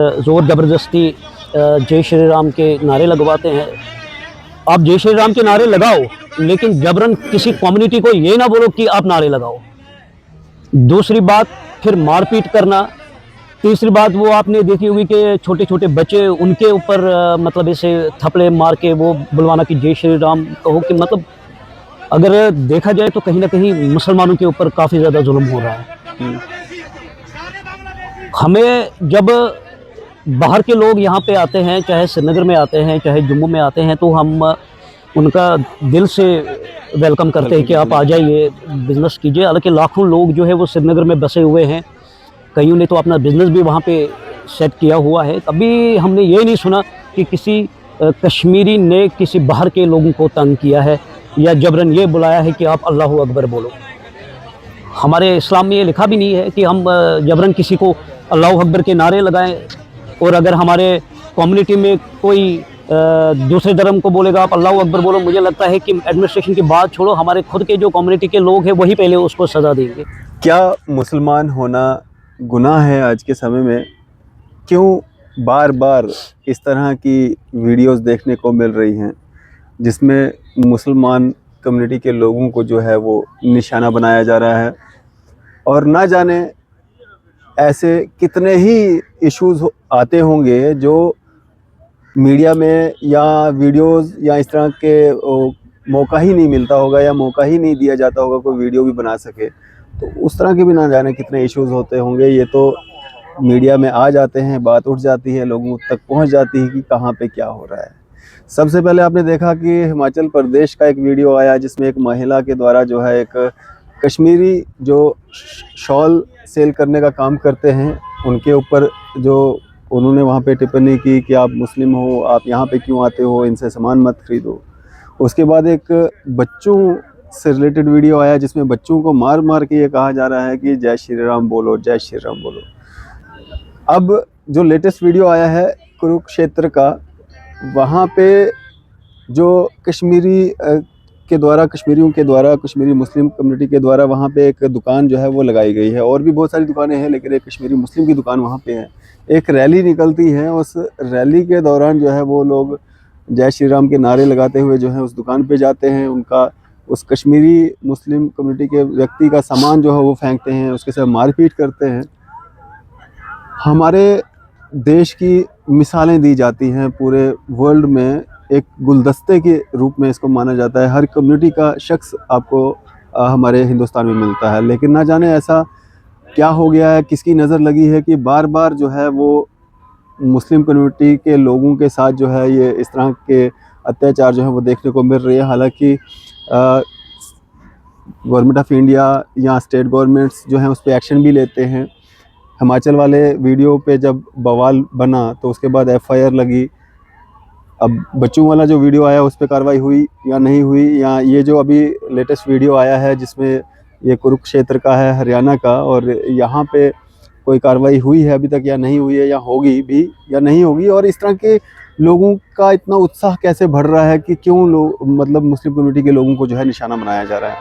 ज़ोर ज़बरदस्ती जय श्री राम के नारे लगवाते हैं। आप जय श्री राम के नारे लगाओ, लेकिन जबरन किसी कम्युनिटी को ये ना बोलो कि आप नारे लगाओ। दूसरी बात, फिर मारपीट करना। तीसरी बात, वो आपने देखी होगी कि छोटे छोटे बच्चे, उनके ऊपर मतलब ऐसे थपड़े मार के वो बुलवाना कि जय श्री राम कहो, कि मतलब अगर देखा जाए तो कहीं ना कहीं मुसलमानों के ऊपर काफ़ी ज़्यादा जुल्म हो रहा है। हमें जब बाहर के लोग यहाँ पे आते हैं, चाहे श्रीनगर में आते हैं, चाहे जम्मू में आते हैं, तो हम उनका दिल से वेलकम करते हैं कि आप आ जाइए, बिज़नेस कीजिए। हालांकि लाखों लोग जो है वो श्रीनगर में बसे हुए हैं, कईयों ने तो अपना बिज़नेस भी वहाँ पे सेट किया हुआ है। कभी हमने ये नहीं सुना कि किसी कश्मीरी ने किसी बाहर के लोगों को तंग किया है या जबरन ये बुलाया है कि आप अल्लाहू अकबर बोलो। हमारे इस्लाम में ये लिखा भी नहीं है कि हम जबरन किसी को अल्लाहू अकबर के नारे लगाएं। और अगर हमारे कम्युनिटी में कोई दूसरे धर्म को बोलेगा आप अल्लाहू अकबर बोलो, मुझे लगता है कि एडमिनिस्ट्रेशन की बात छोड़ो, हमारे खुद के जो कम्युनिटी के लोग हैं वही पहले उसको सज़ा देंगे। क्या मुसलमान होना गुनाह है आज के समय में? क्यों बार बार इस तरह की वीडियोस देखने को मिल रही हैं जिसमें मुसलमान कम्युनिटी के लोगों को जो है वो निशाना बनाया जा रहा है? और ना जाने ऐसे कितने ही इश्यूज आते होंगे जो मीडिया में या वीडियोस या इस तरह के मौका ही नहीं मिलता होगा या मौका ही नहीं दिया जाता होगा कोई वीडियो भी बना सके। तो उस तरह के भी ना जाने कितने इश्यूज होते होंगे। ये तो मीडिया में आ जाते हैं, बात उठ जाती है, लोगों तक पहुंच जाती है कि कहाँ पे क्या हो रहा है। सबसे पहले आपने देखा कि हिमाचल प्रदेश का एक वीडियो आया जिसमें एक महिला के द्वारा जो है एक कश्मीरी जो शॉल सेल करने का काम करते हैं उनके ऊपर जो उन्होंने वहाँ पे टिप्पणी की कि आप मुस्लिम हो, आप यहाँ पे क्यों आते हो, इनसे सामान मत खरीदो। उसके बाद एक बच्चों से रिलेटेड वीडियो आया जिसमें बच्चों को मार मार के ये कहा जा रहा है कि जय श्री राम बोलो, जय श्री राम बोलो। अब जो लेटेस्ट वीडियो आया है कुरुक्षेत्र का, वहाँ पे जो कश्मीरियों के द्वारा कश्मीरी मुस्लिम कम्युनिटी के द्वारा वहाँ पे एक दुकान जो है वो लगाई गई है। और भी बहुत सारी दुकानें हैं लेकिन एक कश्मीरी मुस्लिम की दुकान वहाँ पे है। एक रैली निकलती है, उस रैली के दौरान जो है वो लोग जय श्री राम के नारे लगाते हुए जो है उस दुकान पे जाते हैं। उनका उस कश्मीरी मुस्लिम कम्युनिटी के व्यक्ति का सामान जो है वो फेंकते हैं, उसके साथ मारपीट करते हैं। हमारे देश की मिसालें दी जाती हैं, पूरे वर्ल्ड में एक गुलदस्ते के रूप में इसको माना जाता है। हर कम्युनिटी का शख्स आपको हमारे हिंदुस्तान में मिलता है, लेकिन ना जाने ऐसा क्या हो गया है, किसकी नज़र लगी है कि बार बार जो है वो मुस्लिम कम्युनिटी के लोगों के साथ जो है ये इस तरह के अत्याचार जो है वो देखने को मिल रही है। हालांकि गवर्नमेंट ऑफ इंडिया या स्टेट गवर्नमेंट्स जो हैं उस पर एक्शन भी लेते हैं। हिमाचल वाले वीडियो पे जब बवाल बना तो उसके बाद एफआईआर लगी। अब बच्चों वाला जो वीडियो आया उस पर कार्रवाई हुई या नहीं हुई, या ये जो अभी लेटेस्ट वीडियो आया है जिसमें ये कुरुक्षेत्र का है, हरियाणा का, और यहाँ पे कोई कार्रवाई हुई है अभी तक या नहीं हुई है, या होगी भी या नहीं होगी? और इस तरह के लोगों का इतना उत्साह कैसे बढ़ रहा है कि क्यों लोग मतलब मुस्लिम कम्युनिटी के लोगों को जो है निशाना बनाया जा रहा है?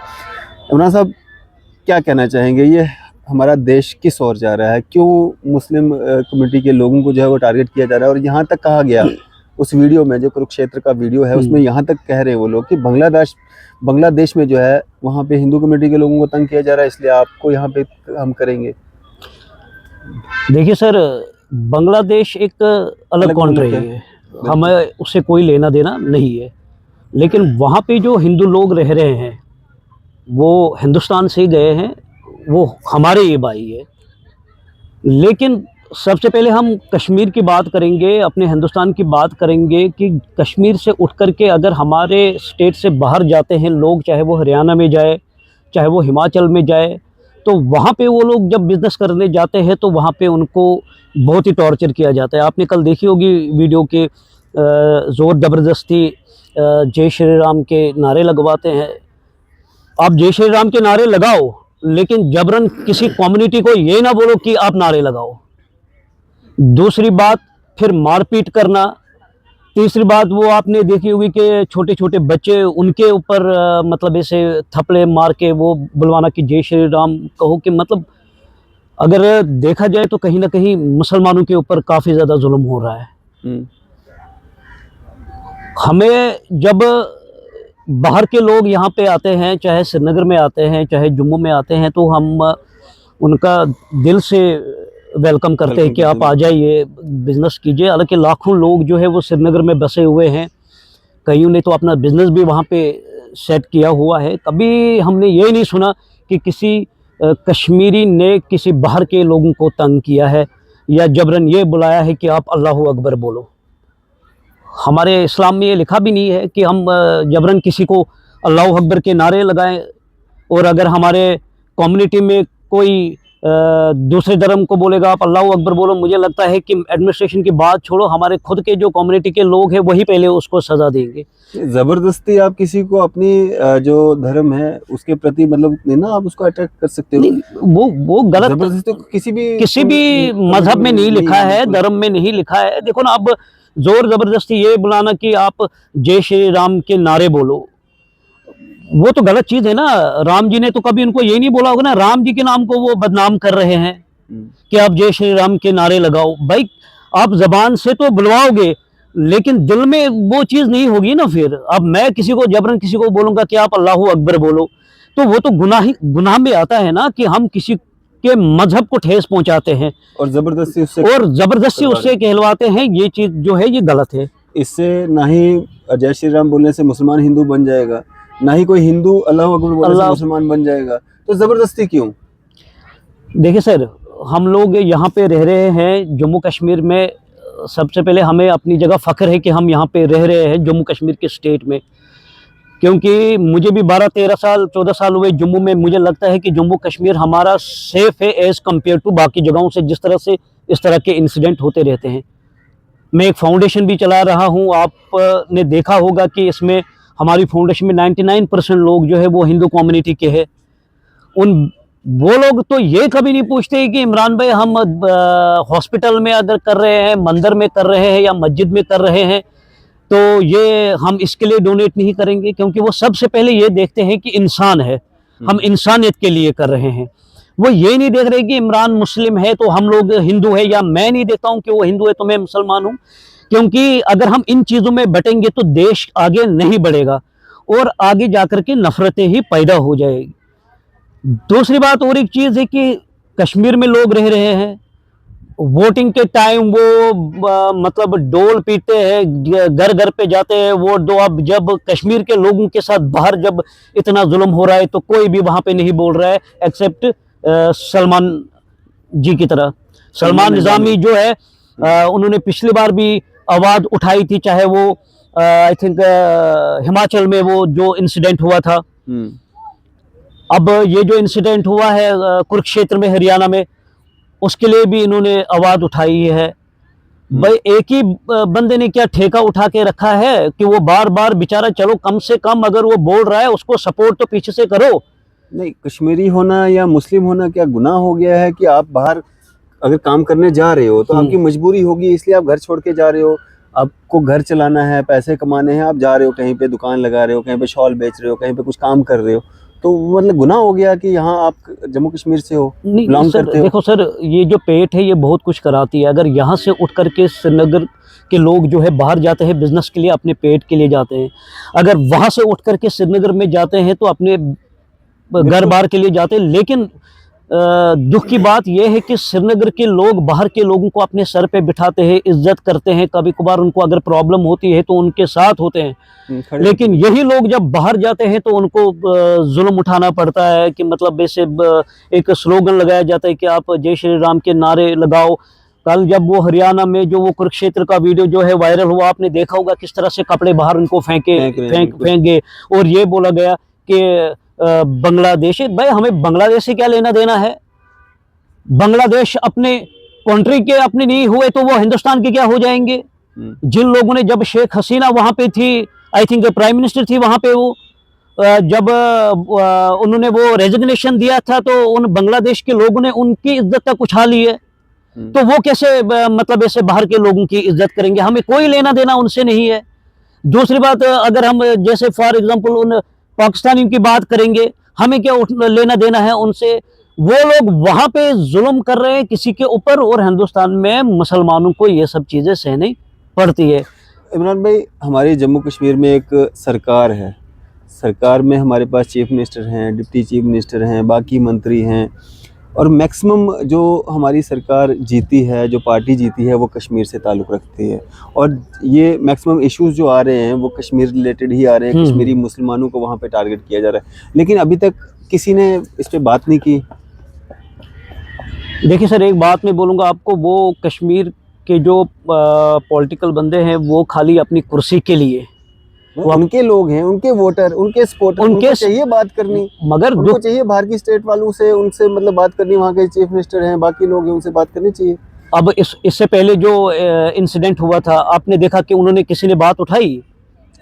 इमरान साहब क्या कहना चाहेंगे, ये हमारा देश किस ओर जा रहा है? क्यों मुस्लिम कम्युनिटी के लोगों को जो है वो टारगेट किया जा रहा है? और यहाँ तक कहा गया उस वीडियो में, जो कुरुक्षेत्र का वीडियो है उसमें यहाँ तक कह रहे हैं वो लोग कि बांग्लादेश में जो है वहाँ पे हिंदू कम्युनिटी के लोगों को तंग किया जा रहा है, इसलिए आपको यहाँ पे हम करेंगे। देखिए सर, बांग्लादेश एक अलग कंट्री है, हमें उससे कोई लेना देना नहीं है। लेकिन वहाँ पे जो हिंदू लोग रह रहे हैं वो हिंदुस्तान से गए हैं, वो हमारे ये भाई है। लेकिन सबसे पहले हम कश्मीर की बात करेंगे, अपने हिंदुस्तान की बात करेंगे कि कश्मीर से उठ कर के अगर हमारे स्टेट से बाहर जाते हैं लोग, चाहे वो हरियाणा में जाए, चाहे वो हिमाचल में जाए, तो वहाँ पे वो लोग जब बिज़नेस करने जाते हैं तो वहाँ पे उनको बहुत ही टॉर्चर किया जाता है। आपने कल देखी होगी वीडियो के ज़ोर ज़बरदस्ती जय श्री राम के नारे लगवाते हैं। आप जय श्री राम के नारे लगाओ, लेकिन जबरन किसी कम्युनिटी को ये ना बोलो कि आप नारे लगाओ। दूसरी बात, फिर मारपीट करना। तीसरी बात, वो आपने देखी होगी कि छोटे छोटे बच्चे, उनके ऊपर मतलब ऐसे थपड़े मार के वो बुलवाना कि जय श्री राम कहो, कि मतलब अगर देखा जाए तो कहीं ना कहीं मुसलमानों के ऊपर काफ़ी ज़्यादा जुल्म हो रहा है। हम्म, हमें जब बाहर के लोग यहाँ पे आते हैं, चाहे श्रीनगर में आते हैं, चाहे जम्मू में आते हैं, तो हम उनका दिल से वेलकम करते हैं कि आप आ जाइए, बिज़नेस कीजिए। हालांकि लाखों लोग जो है वो श्रीनगर में बसे हुए हैं, कईयों ने तो अपना बिज़नेस भी वहाँ पे सेट किया हुआ है। कभी हमने ये नहीं सुना कि किसी कश्मीरी ने किसी बाहर के लोगों को तंग किया है या जबरन ये बुलाया है कि आप अल्लाहू अकबर बोलो। हमारे इस्लाम में ये लिखा भी नहीं है कि हम जबरन किसी को अल्लाहू अकबर के नारे लगाएं। और अगर हमारे कम्युनिटी में कोई दूसरे धर्म को बोलेगा आप अल्लाहू अकबर बोलो, मुझे लगता है कि एडमिनिस्ट्रेशन की बात छोड़ो, हमारे खुद के जो कम्युनिटी के लोग हैं वही पहले उसको सज़ा देंगे। जबरदस्ती आप किसी को अपनी जो धर्म है उसके प्रति मतलब नहीं ना, आप उसको अटैक कर सकते हो। वो गलत, जबरदस्ती किसी भी मजहब में नहीं लिखा है, धर्म में नहीं लिखा है। देखो ना, अब जोर जबरदस्ती ये बुलाना कि आप जय श्री राम के नारे बोलो, वो तो गलत चीज है ना। राम जी ने तो कभी उनको ये नहीं बोला होगा ना, राम जी के नाम को वो बदनाम कर रहे हैं कि आप जय श्री राम के नारे लगाओ। भाई आप जबान से तो बुलवाओगे लेकिन दिल में वो चीज नहीं होगी ना। फिर अब मैं किसी को जबरन किसी को बोलूंगा कि आप अल्लाहू अकबर बोलो, तो वो तो गुनाह में आता है ना कि हम किसी के मजहब को ठेस पहुंचाते हैं और जबरदस्ती उससे कहलवाते हैं। ये चीज जो है ये गलत है। इससे ना ही जय श्री राम बोलने से मुसलमान हिंदू बन जाएगा, ना ही कोई हिंदू अल्लाह अकबर बोलने से मुसलमान बन जाएगा। तो जबरदस्ती क्यों? देखिए सर, हम लोग यहाँ पे रह रहे हैं जम्मू कश्मीर में। सबसे पहले हमें अपनी जगह फ़ख्र है कि हम यहाँ पे रह रहे हैं जम्मू कश्मीर के स्टेट में, क्योंकि मुझे भी 12-13 साल 14 साल हुए जम्मू में। मुझे लगता है कि जम्मू कश्मीर हमारा सेफ़ है एज़ कम्पेयर टू बाकी जगहों से, जिस तरह से इस तरह के इंसिडेंट होते रहते हैं। मैं एक फाउंडेशन भी चला रहा हूँ, आपने देखा होगा कि इसमें हमारी फाउंडेशन में 99% लोग जो है वो हिंदू कम्युनिटी के हैं। वो लोग तो ये कभी नहीं पूछते कि इमरान भाई हम हॉस्पिटल में अगर कर रहे हैं, मंदिर में कर रहे हैं या मस्जिद में कर रहे हैं तो ये हम इसके लिए डोनेट नहीं करेंगे, क्योंकि वो सबसे पहले ये देखते हैं कि इंसान है, हम इंसानियत के लिए कर रहे हैं। वो ये नहीं देख रहे कि इमरान मुस्लिम है तो हम लोग हिंदू है, या मैं नहीं देखता हूँ कि वो हिंदू है तो मैं मुसलमान हूँ। क्योंकि अगर हम इन चीज़ों में बटेंगे तो देश आगे नहीं बढ़ेगा और आगे जाकर के नफरतें ही पैदा हो जाएगी। दूसरी बात और एक चीज़ है कि कश्मीर में लोग रह रहे हैं, वोटिंग के टाइम वो मतलब डोल पीटते हैं, घर घर पे जाते हैं वोट दो। अब जब कश्मीर के लोगों के साथ बाहर जब इतना जुल्म हो रहा है तो कोई भी वहाँ पे नहीं बोल रहा है एक्सेप्ट सलमान जी की तरह। सलमान निज़ामी जो है उन्होंने पिछली बार भी आवाज़ उठाई थी, चाहे वो आई थिंक हिमाचल में वो जो इंसिडेंट हुआ था। अब ये जो इंसिडेंट हुआ है कुरुक्षेत्र में हरियाणा में, उसके लिए भी इन्होंने आवाज़ उठाई है। भाई एक ही बंदे ने क्या ठेका उठा के रखा है कि वो बार बार बेचारा, चलो कम से कम अगर वो बोल रहा है उसको सपोर्ट तो पीछे से करो। नहीं, कश्मीरी होना या मुस्लिम होना क्या गुनाह हो गया है कि आप बाहर अगर काम करने जा रहे हो तो आपकी मजबूरी होगी, इसलिए आप घर छोड़ के जा रहे हो। आपको घर चलाना है, पैसे कमाने हैं, आप जा रहे हो, कहीं पे दुकान लगा रहे हो, कहीं पे शॉल बेच रहे हो, कहीं पे कुछ काम कर रहे हो, तो मतलब गुनाह हो गया कि यहाँ आप जम्मू कश्मीर से हो, बिलोंग करते हो। देखो सर, ये जो पेट है ये बहुत कुछ कराती है। अगर यहाँ से उठ करके श्रीनगर के लोग जो है बाहर जाते हैं बिजनेस के लिए, अपने पेट के लिए जाते हैं। अगर वहाँ से उठ करके श्रीनगर में जाते हैं तो अपने घर बार के लिए जाते हैं। लेकिन दुख की बात यह है कि श्रीनगर के लोग बाहर के लोगों को अपने सर पे बिठाते हैं, इज्जत करते हैं, कभी कभार उनको अगर प्रॉब्लम होती है तो उनके साथ होते हैं। लेकिन यही लोग जब बाहर जाते हैं तो उनको जुल्म उठाना पड़ता है कि मतलब ऐसे एक स्लोगन लगाया जाता है कि आप जय श्री राम के नारे लगाओ। कल जब वो हरियाणा में जो वो कुरुक्षेत्र का वीडियो जो है वायरल हुआ, आपने देखा होगा किस तरह से कपड़े बाहर उनको फेंके और ये बोला गया कि बांग्लादेश। भाई हमें बांग्लादेश से क्या लेना देना है? बांग्लादेश अपने कंट्री के अपने नहीं हुए तो वो हिंदुस्तान के क्या हो जाएंगे? जिन लोगों ने, जब शेख हसीना वहां पे थी, आई थिंक प्राइम मिनिस्टर थी वहां पे, वो जब उन्होंने वो रेजिग्नेशन दिया था तो उन बांग्लादेश के लोगों ने उनकी इज्जत तक उठा ली है। तो वो कैसे मतलब ऐसे बाहर के लोगों की इज्जत करेंगे? हमें कोई लेना देना उनसे नहीं है। दूसरी बात, अगर हम जैसे फॉर एग्जांपल उन पाकिस्तानियों की बात करेंगे, हमें क्या लेना देना है उनसे? वो लोग वहां पे जुल्म कर रहे हैं किसी के ऊपर, और हिंदुस्तान में मुसलमानों को ये सब चीजें सहनी पड़ती है। इमरान भाई, हमारे जम्मू कश्मीर में एक सरकार है, सरकार में हमारे पास चीफ मिनिस्टर हैं, डिप्टी चीफ मिनिस्टर हैं, बाकी मंत्री हैं, और मैक्सिमम जो हमारी सरकार जीती है, जो पार्टी जीती है, वो कश्मीर से ताल्लुक़ रखती है। और ये मैक्सिमम इश्यूज जो आ रहे हैं वो कश्मीर रिलेटेड ही आ रहे हैं, कश्मीरी मुसलमानों को वहाँ पे टारगेट किया जा रहा है, लेकिन अभी तक किसी ने इस पर बात नहीं की। देखिए सर, एक बात मैं बोलूँगा आपको, वो कश्मीर के जो पॉलिटिकल बंदे हैं वो खाली अपनी कुर्सी के लिए, वो उनके लोग हैं, उनके वोटर, उनके सपोर्टर, उनको चाहिए बात करनी, मगर उनको चाहिए बाहर की स्टेट वालों से, उनसे मतलब बात करनी, वहाँ के चीफ मिनिस्टर हैं, बाकी लोग हैं, उनसे बात करनी चाहिए। अब इससे पहले जो इंसिडेंट हुआ था, आपने देखा कि उन्होंने किसी ने बात उठाई?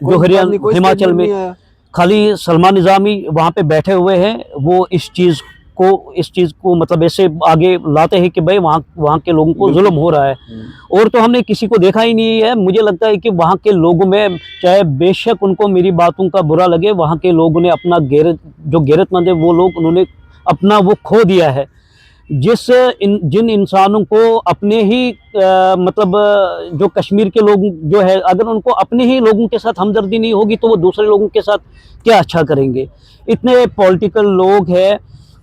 जो हरियाणा हिमाचल में खाली सलमान निज़ामी वहाँ पे बैठे हुए हैं, वो इस चीज़ को मतलब ऐसे आगे लाते हैं कि भाई वहाँ के लोगों को जुल्म हो रहा है, और तो हमने किसी को देखा ही नहीं है। मुझे लगता है कि वहाँ के लोगों में, चाहे बेशक उनको मेरी बातों का बुरा लगे, वहाँ के लोगों ने अपना गैरतमंद है वो लोग, उन्होंने अपना वो खो दिया है। जिन इंसानों को अपने ही मतलब जो कश्मीर के लोग जो है, अगर उनको अपने ही लोगों के साथ हमदर्दी नहीं होगी तो वो दूसरे लोगों के साथ क्या अच्छा करेंगे। इतने पॉलिटिकल लोग हैं,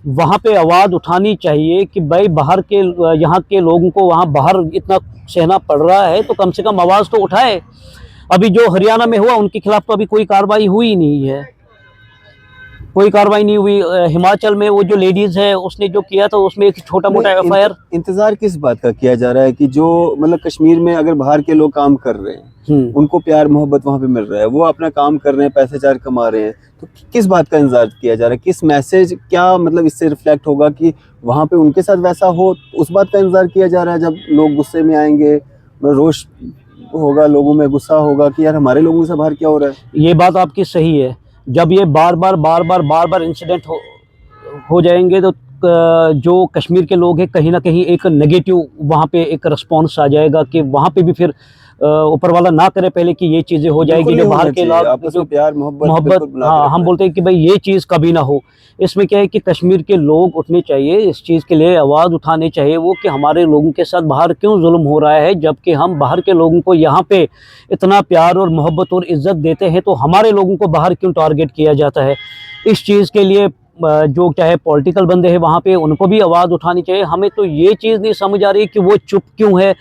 वहाँ पे आवाज़ उठानी चाहिए कि भाई बाहर के, यहाँ के लोगों को वहाँ बाहर इतना सहना पड़ रहा है तो कम से कम आवाज़ तो उठाए। अभी जो हरियाणा में हुआ उनके खिलाफ तो अभी कोई कार्रवाई हुई नहीं है, कोई कार्रवाई नहीं हुई। हिमाचल में वो जो लेडीज है उसने जो किया था उसमें एक छोटा मोटा एफआईआर। इंतजार किस बात का किया जा रहा है कि जो मतलब कश्मीर में अगर बाहर के लोग काम कर रहे हैं, उनको प्यार मोहब्बत वहाँ पे मिल रहा है, वो अपना काम कर रहे हैं, पैसे चार कमा रहे हैं, तो किस बात का इंतजार किया जा रहा है? किस मैसेज, क्या मतलब इससे रिफ्लेक्ट होगा कि वहाँ पे उनके साथ वैसा हो, उस बात का इंतजार किया जा रहा है? जब लोग गुस्से में आएंगे, रोष होगा, लोगों में गुस्सा होगा कि यार हमारे लोगों से बाहर क्या हो रहा है। ये बात आपकी सही है। जब ये बार बार इंसिडेंट हो जाएंगे तो जो कश्मीर के लोग हैं कहीं ना कहीं एक नेगेटिव वहाँ पे एक रिस्पॉन्स आ जाएगा कि वहाँ पे भी फिर ऊपर वाला ना करे पहले कि ये चीज़ें हो जाएगी जो बाहर के लोग जो प्यार मोहब्बत, हाँ, हम बोलते हैं कि भाई ये चीज़ कभी ना हो। इसमें क्या है कि कश्मीर के लोग उठने चाहिए, इस चीज़ के लिए आवाज़ उठाने चाहिए वो कि हमारे लोगों के साथ बाहर क्यों जुल्म हो रहा है, जबकि हम बाहर के लोगों को यहाँ पे इतना प्यार और मोहब्बत और इज़्ज़त देते हैं, तो हमारे लोगों को बाहर क्यों टारगेट किया जाता है। इस चीज़ के लिए जो चाहे पॉलिटिकल बंदे हैं वहाँ पे, उनको भी आवाज़ उठानी चाहिए। हमें तो ये चीज़ नहीं समझ आ रही कि वो चुप क्यों है,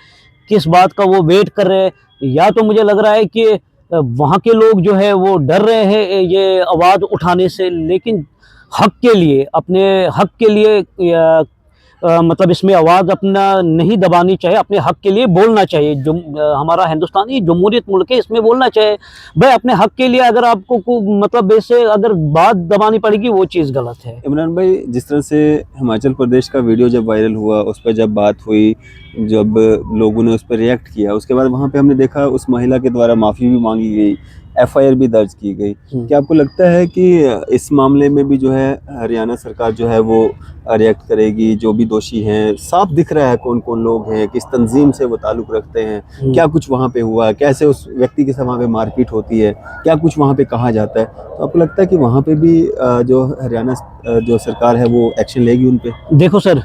किस बात का वो वेट कर रहे हैं। या तो मुझे लग रहा है कि वहाँ के लोग जो है वो डर रहे हैं ये आवाज़ उठाने से, लेकिन हक के लिए, अपने हक के लिए मतलब इसमें आवाज़ अपना नहीं दबानी चाहिए, अपने हक के लिए बोलना चाहिए। जो हमारा हिंदुस्तान ये जमहूरियत मुल्क है, इसमें बोलना चाहिए भाई अपने हक के लिए। अगर आपको मतलब ऐसे अगर बात दबानी पड़ेगी वो चीज़ गलत है। इमरान भाई, जिस तरह से हिमाचल प्रदेश का वीडियो जब वायरल हुआ, उस पर जब बात हुई, जब लोगों ने उस पर रिएक्ट किया, उसके बाद वहाँ पे हमने देखा उस महिला के द्वारा माफ़ी भी मांगी गई, एफआईआर भी दर्ज की गई। क्या आपको लगता है कि इस मामले में भी जो है हरियाणा सरकार जो है वो रिएक्ट करेगी? जो भी दोषी हैं, साफ दिख रहा है कौन कौन लोग हैं, किस तंजीम से वो ताल्लुक़ रखते हैं, क्या कुछ वहाँ पे हुआ, कैसे उस व्यक्ति के साथ वहाँ पे मारपीट होती है, क्या कुछ वहाँ पे कहा जाता है, तो आपको लगता है कि वहाँ पे भी जो हरियाणा जो सरकार है वो एक्शन लेगी उन पर? देखो सर,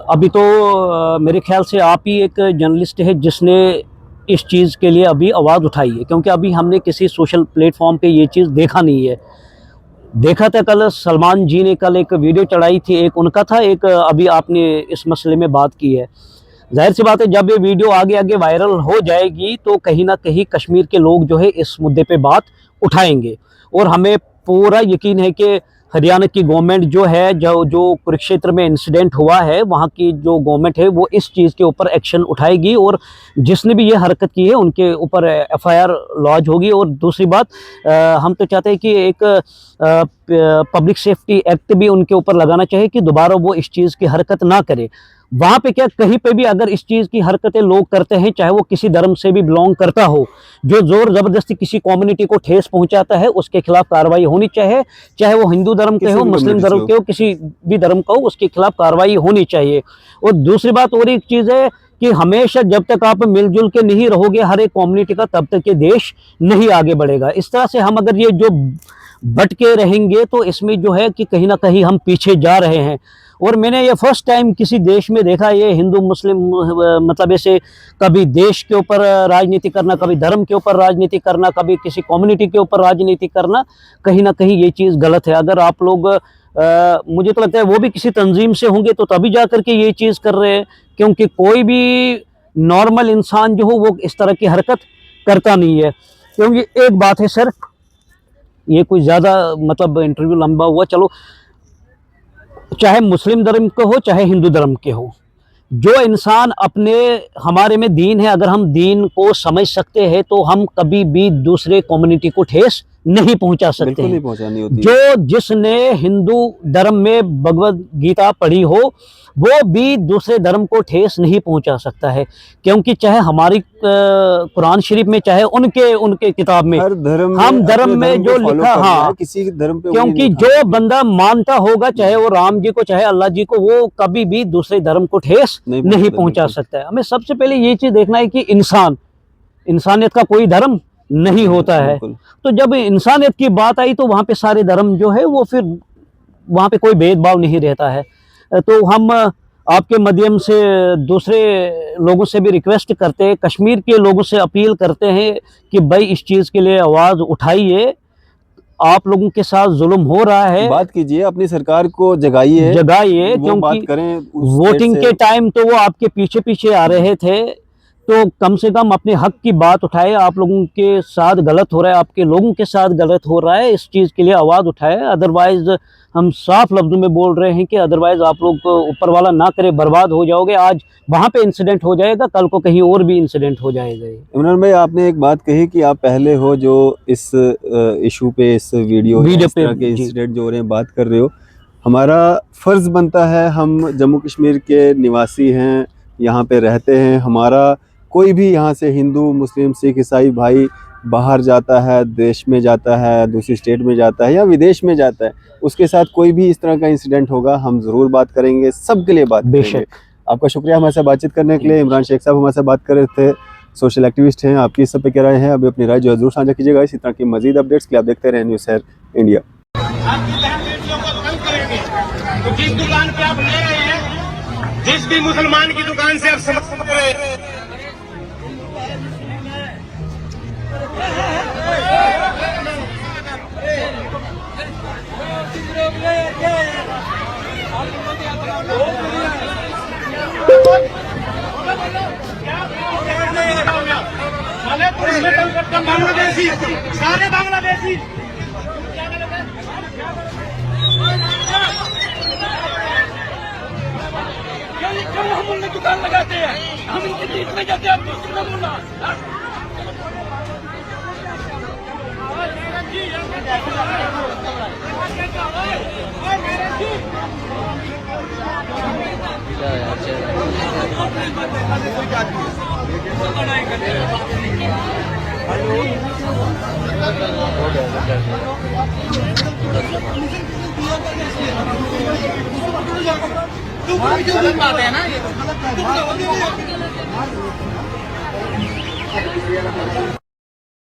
अभी तो मेरे ख्याल से आप ही एक जर्नलिस्ट है जिसने इस चीज़ के लिए अभी आवाज़ उठाई है, क्योंकि अभी हमने किसी सोशल प्लेटफॉर्म पे ये चीज़ देखा नहीं है। देखा था कल सलमान जी ने कल एक वीडियो चढ़ाई थी, एक उनका था, एक अभी आपने इस मसले में बात की है। जाहिर सी बात है जब ये वीडियो आगे आगे वायरल हो जाएगी तो कहीं ना कहीं कश्मीर के लोग जो है इस मुद्दे पे बात उठाएंगे, और हमें पूरा यकीन है कि हरियाणा की गवर्नमेंट जो है, जो कुरुक्षेत्र में इंसिडेंट हुआ है, वहाँ की जो गवर्नमेंट है वो इस चीज़ के ऊपर एक्शन उठाएगी, और जिसने भी ये हरकत की है उनके ऊपर एफआईआर लॉन्च होगी। और दूसरी बात, हम तो चाहते हैं कि एक पब्लिक सेफ्टी एक्ट भी उनके ऊपर लगाना चाहिए कि दोबारा वो इस चीज़ की हरकत ना करे। वहाँ पे क्या, कहीं पे भी अगर इस चीज़ की हरकतें लोग करते हैं, चाहे वो किसी धर्म से भी बिलोंग करता हो, जो जोर ज़बरदस्ती किसी कम्युनिटी को ठेस पहुंचाता है, उसके खिलाफ कार्रवाई होनी चाहिए। चाहे वो हिंदू धर्म के हो, मुस्लिम धर्म के हो, किसी भी धर्म का हो, उसके खिलाफ कार्रवाई होनी चाहिए। और दूसरी बात और एक चीज़ है कि हमेशा जब तक आप मिलजुल के नहीं रहोगे हर एक कम्युनिटी का, तब तक ये देश नहीं आगे बढ़ेगा। इस तरह से हम अगर ये जो भटके रहेंगे तो इसमें जो है कि कहीं ना कहीं हम पीछे जा रहे हैं। और मैंने ये फर्स्ट टाइम किसी देश में देखा ये हिंदू मुस्लिम मतलब ऐसे कभी देश के ऊपर राजनीति करना, कभी धर्म के ऊपर राजनीति करना, कभी किसी कम्युनिटी के ऊपर राजनीति करना, कहीं ना कहीं ये चीज़ गलत है। अगर आप लोग मुझे तो लगता है वो भी किसी तंजीम से होंगे तो तभी जा करके ये चीज़ कर रहे हैं, क्योंकि कोई भी नॉर्मल इंसान जो हो वो इस तरह की हरकत करता नहीं है। क्योंकि एक बात है सर, ये कोई ज़्यादा मतलब इंटरव्यू लंबा हुआ, चलो चाहे मुस्लिम धर्म के हो चाहे हिंदू धर्म के हो, जो इंसान अपने हमारे में दीन है, अगर हम दीन को समझ सकते हैं तो हम कभी भी दूसरे कम्युनिटी को ठेस नहीं पहुंचा सकते बिल्कुल हैं। नहीं पहुंचानी होती है। जो जिसने हिंदू धर्म में भगवद गीता पढ़ी हो वो भी दूसरे धर्म को ठेस नहीं पहुंचा सकता है, क्योंकि चाहे हमारी कुरान शरीफ में चाहे उनके किताब में हर धर्म हम में धर्म में जो लिखा, हाँ, किसी धर्म पे क्योंकि जो बंदा मानता होगा चाहे वो राम जी को चाहे अल्लाह जी को, वो कभी भी दूसरे धर्म को ठेस नहीं पहुंचा सकता है। हमें सबसे पहले ये चीज देखना है कि इंसानियत का कोई धर्म नहीं होता है। तो जब इंसानियत की बात आई तो वहाँ पे सारे धर्म जो है वो फिर वहाँ पे कोई भेदभाव नहीं रहता है। तो हम आपके माध्यम से दूसरे लोगों से भी रिक्वेस्ट करते हैं, कश्मीर के लोगों से अपील करते हैं कि भाई इस चीज़ के लिए आवाज़ उठाइए, आप लोगों के साथ जुल्म हो रहा है, बात कीजिए, अपनी सरकार को जगाइए, क्योंकि बात करें वोटिंग के टाइम तो वो आपके पीछे पीछे आ रहे थे, तो कम से कम अपने हक की बात उठाए। आप लोगों के साथ गलत हो रहा है, आपके लोगों के साथ गलत हो रहा है, इस चीज़ के लिए आवाज़ उठाए। अदरवाइज हम साफ लफ्ज़ों में बोल रहे हैं कि अदरवाइज आप लोग ऊपर वाला ना करे, बर्बाद हो जाओगे। आज वहाँ पे इंसिडेंट हो जाएगा, कल को कहीं और भी इंसिडेंट हो जाएगा। इमरान भाई, आपने एक बात कही कि आप पहले हो जो इस इशू पे, इस वीडियो पे के इंसिडेंट जो हो रहे हैं बात कर रहे हो। हमारा फ़र्ज़ बनता है, हम जम्मू कश्मीर के निवासी हैं, यहाँ पे रहते हैं, हमारा कोई भी यहाँ से हिंदू मुस्लिम सिख ईसाई भाई बाहर जाता है, देश में जाता है, दूसरी स्टेट में जाता है या विदेश में जाता है, उसके साथ कोई भी इस तरह का इंसिडेंट होगा हम ज़रूर बात करेंगे, सबके लिए बात करेंगे। आपका शुक्रिया हमारे साथ बातचीत करने के लिए। इमरान शेख साहब हमारे साथ बात कर रहे थे, सोशल एक्टिविस्ट हैं। आपकी इस सब पे क्या राय है, अभी अपनी राय जो है जरूर साझा कीजिएगा। इसी तरह की मजीद अपडेट्स के लिए आप देखते रहें न्यूज़ शहर इंडिया। जिस दुकान पे आप ले रहे हैं, जिस भी मुसलमान की दुकान से आप समझ रहे हैं, बांग्लादेशी, सारे बांग्लादेशी हम उनमें दुकान लगाते हैं, हम इनके बीच में जाते हैं। गलत बात है ना ये।